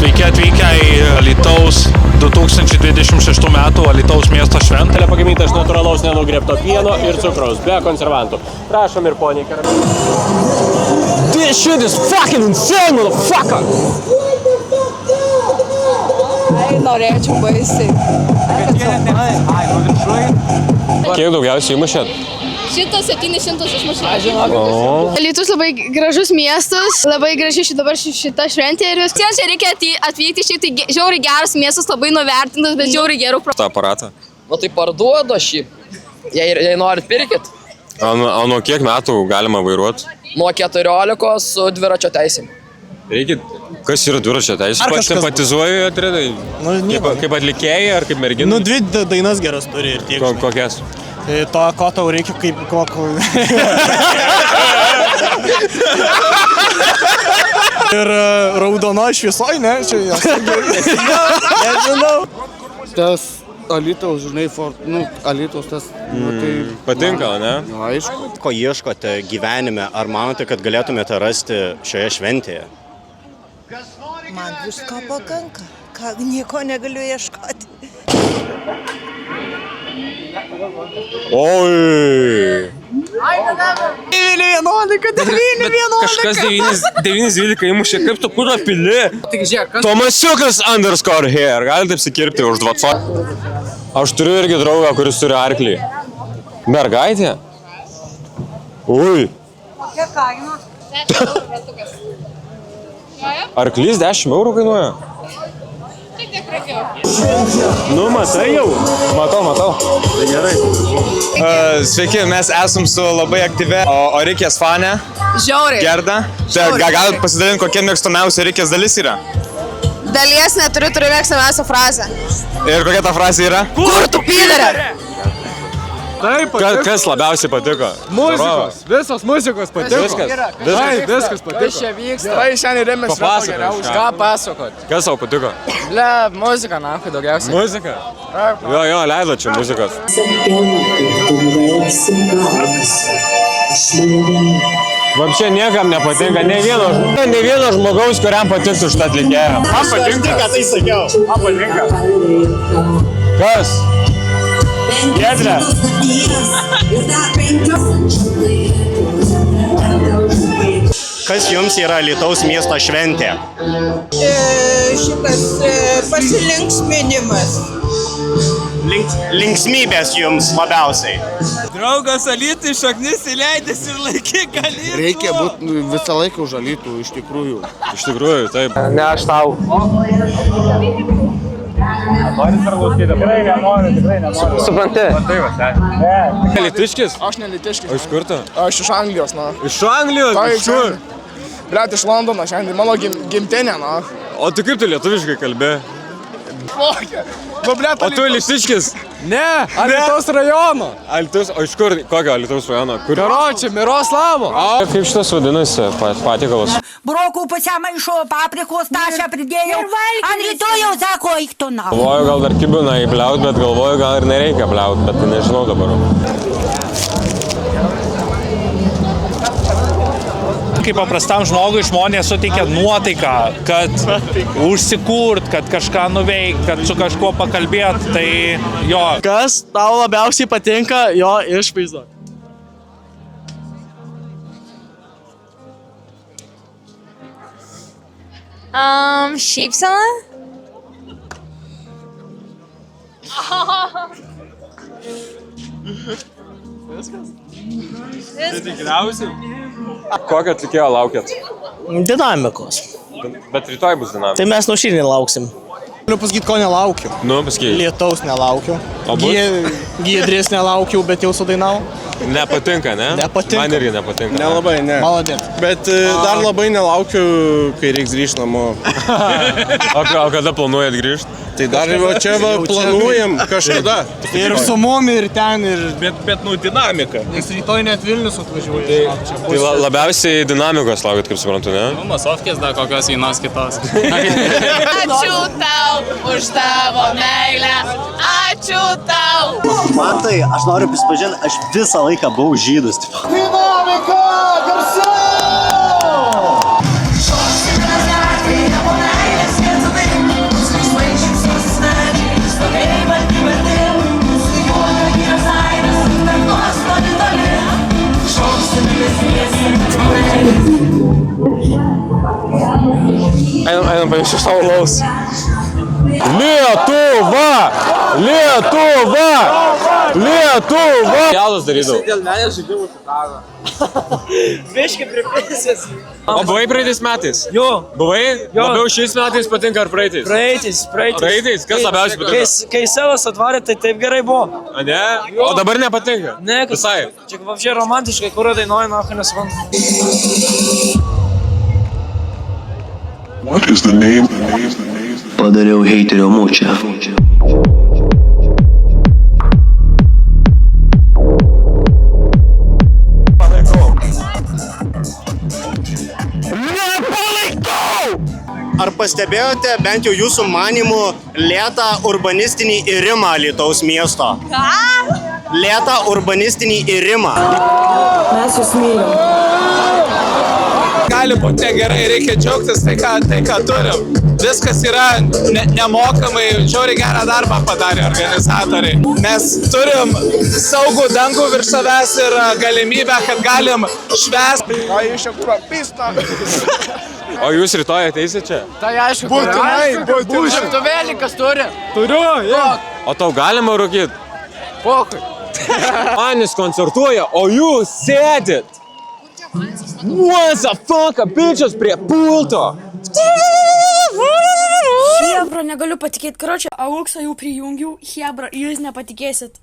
Sveiki atvykę į Alytaus 2026 metų Alytaus miesto šventę. Pagaminta iš natūralaus nenugriebto pieno ir cukraus, be konservantų. Prašom ir poniai. This shit is fucking insane, motherfucker! Norėčiau baisiai. Kiek daugiausiai įmušėt? 100-700 išmušė. Alytus labai gražus miestas, labai graži dabar šita šventė ir visiems čia reikia atvykti, šiaip tai žiauriai geras miestas, labai nuvertintas, bet žiauriai gerų tą aparatą. Nu tai parduodu šį, jei norit pirkit. O nuo kiek metų galima vairuoti? Nuo 14 su dviračio teisėm. Reikia, kas yra dviračio teisė? Simpatizuoju atredai? Nu, nieko. Kaip atlikėjai ar kaip merginai? Nu, 2 dainas geras turi ir tiek. Kokias? To, ko tau reikia, kaip kokų. Ir raudono šviesoj, ne? Čia jos. Nežinau. Tas Alytaus, žinai, Alytaus tas... tai patinka, ne? Aišku. Ko ieškote gyvenime? Ar manote, kad galėtumėte rasti šioje šventėje? Man visko pakanka. Nieko negaliu ieškoti. Oi! 9-11. Kažkas 9-12 įmušė, kaip tu kūdą pili? Tomasiukas _ here, gali taip sikirpti už 20. Aš turiu irgi draugą, kuris turi arklį. Mergaitė? Ui! Kokia kaina? 10 eurų ratukas. Arklys 10 eurų kainuoja? Tik tiek reikėjo. Nu, matai jau? Matau. Tai gerai. Sveiki, mes esam su labai aktyvia Orikės fane. Žiauriai. Gerda. Galit pasidalinti, kokia mėgstamiausia Orikės dalis yra? Dalies neturiu mėgstamiausią frazę. Ir kokia ta frazė yra? Kur tu pylere? Taip, Kas labiausiai patiko? muzikos. Visos muzikos patiko. Viskas patiko. Kas čia vyksta? Gerai, šiandien rėmės Papasakok geriausiai. kažką. Ką pasakot? Kas tau patiko? Ble, muzika, nahui, daugiausiai. Muzika? Jo, leido čia muzikos. Vapšė niekam nepatinka, ne vieno žmogaus, kuriam patiktų šitą atlikėją. Man patinka. Tai sakiau. Man patinka. Kas? Giedrė. Kas jums yra Alytaus miesto šventė? Šitas pasilinksminimas. Linksmybės jums labiausiai. Draugas Alytui šaknis įleidęs ir laikyk Alytų. Reikia būti visą laiką už Alytų, iš tikrųjų. Iš tikrųjų, taip. Ne, aš tau. Supranti? Alytiškis? Aš nelitiškis. O iš kur tu? Aš iš Anglijos, na. Iš Anglijos? Iš kur? Blet, iš Londono šiandien, mano gimtinė, na. O tu kaip tu lietuviškai kalbė? Nu, blet, O tu Alytiškis? Ne, Alytaus rajono. Alytus, o iš kur? Kokio Alytaus rajono? Karočią, Miroslavo. Kaip šitas vadinasi patiekalas? Brokų pasimaišo, paprikos tašę pridėjau. Ant rytojaus sako, eik tu na. Galvoju, gal dar kibiną įbliaut, bet galvoju, gal ir nereikia bliaut, bet nežinau dabar. Kaip paprastam žmogui žmonės suteikia nuotaiką, kad užsikurt, kad kažką nuveikt, kad su kažkuo pakalbėt, tai jo. Kas tau labiausiai patinka jo išvaizdo? Šypsena? Kokio atlikėjo laukėt? Dinamikos. Bet rytoj bus dinamika. Tai mes nuo šiandien lauksim. Galiu pasakyti, ko nelaukiu. Nu, pasakyk. Lietaus nelaukiu. O bus? Giedrės nelaukiau, bet jau sudainau. Nepatinka, ne? Nepatinka. Man irgi nepatinka. Nelabai, ne. Maladėt. Bet dar labai nelaukiu, kai reiks grįžti namo. O kada planuojat grįžti? Tai dar čia planuojam kažkada. Ir su mum, ir ten, ir... Bet dinamika. Nes rytoj net Vilnius atvažiuoja. Tai labiausiai dinamikos laukit, kaip suprantu, ne? Masovkės dar kokios vienos kitos. Ačiū tau už tavo meilę. Ačiū tau. Matai, aš noriu prisipažinti, aš visą laiką buvau žydus. Dinamika, garsiau! Einam paimsiu savo laus. Lietuva! Lietuva! Lietuva! Jalas darydavau. Dėl menės žaidimų šitavo. Viškai pripėsės. O buvai praeitais metais? Jo. Buvai? Jo. Labiau šiais metais patinka ar praeitais? Praeitais. Praeitais? Kas labiausiai patinka? Kai Selas atvarė, tai taip gerai buvo. A ne? O dabar nepatinka? Ne, kad visai. Čia vapšė romantiškai, kur dainuoja, nacho nesuprantu. What is the name? Padariau heiterio mučią. Ar pastebėjote bent jau jūsų manimų lėtą urbanistinį irimą Alytaus miesto? Ką? Lėtą urbanistinį irimą. Mes jūs mylim. Gali būti negerai, reikia džiaugtis tai, ką turim. Viskas yra nemokamai, žiauriai gerą darbą padarė organizatoriai. Mes turim saugų dangų virš savęs ir galimybę, kad galim švęsti. O jūs čia kur pista? O jūs rytoj ateisit čia? Tai aišku, Būtinai. Žiūrėtuvėlį kas turi. Turiu, jo. O tau galima rūkyti? Pokui. Anis koncertuoja, o jūs sėdit. What the fuck, bitches prie pulto. Hebra, negaliu patikėti, karočią, auksą jau prijungiau, Hebra, jūs nepatikėsit.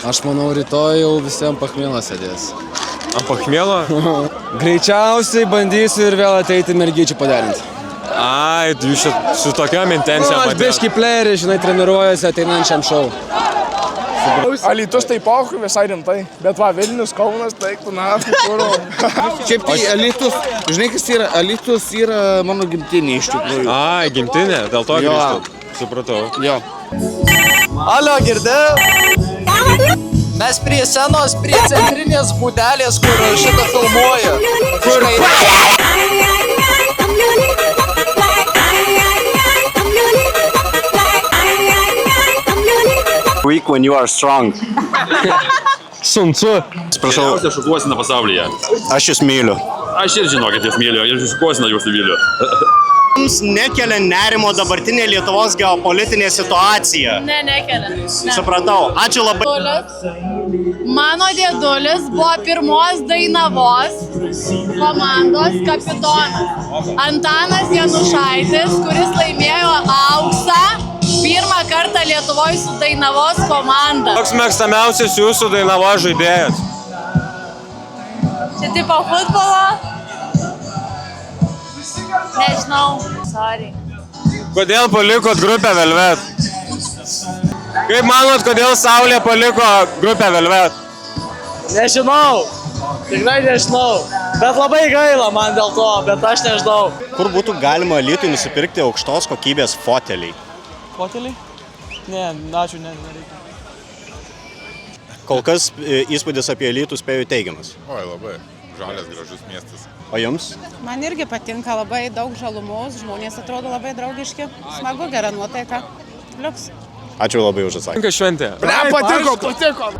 Aš manau, rytoj jau visiems pachmielas sėdės. Ant pachmielo? Greičiausiai bandysiu ir vėl ateiti mergyčių paderinti. Ai, jūs su tokiam intencijom Aš biški playerį, žinai, treniruojuosi ateinančiam šou. Alytus tai pohui visai rimtai, bet va, Vilnius, Kaunas, tai tu na, kur. Šiaip tai Alytus, žinai kas yra, Alytus yra mano gimtinė iš tikrųjų. Ai, gimtinė, dėl to grįžtu. Supratau. Jo. Alio, girdėjau? Mes prie senos, prie centrinės būdelės, kur šitą filmuoja. Kur Weak when you are strong. Suncu. Atsiprašau. Geriausia šukuosina pasaulyje. Aš jūs myliu. Aš ir žinokit, jūs myliu, ir šukuosina jūsų myliu. Jums nekelia nerimo dabartinė Lietuvos geopolitinė situacija. Ne, nekelia. Supratau. Ačiū labai. Mano dėdulis buvo pirmos Dainavos komandos kapitonas. Antanas Janušaitis, kuris laimėjo auksą pirmą kartą Lietuvoje su Dainavos komanda. Koks mėgstamiausias jūsų Dainavos žaidėjas? Čia tipo futbolo? Nežinau. Sorry. Kodėl palikot grupę Velvet? Kaip manot, kodėl Saulė paliko grupę Velvet? Nežinau. Tikrai nežinau. Bet labai gaila man dėl to, bet aš nežinau. Kur būtų galima Alytui nusipirkti aukštos kokybės fotelį? Fotelį? Ne, ačiū, nereikia. Kol kas įspūdis apie Alytų spėjau teigiamas. Oi, labai. Žalias, gražus miestas. O jums? Man irgi patinka labai daug žalumos, žmonės atrodo labai draugiški. Smagu, gera nuotaika. Liuks. Ačiū labai už atsakymą. Šventė. Patiko.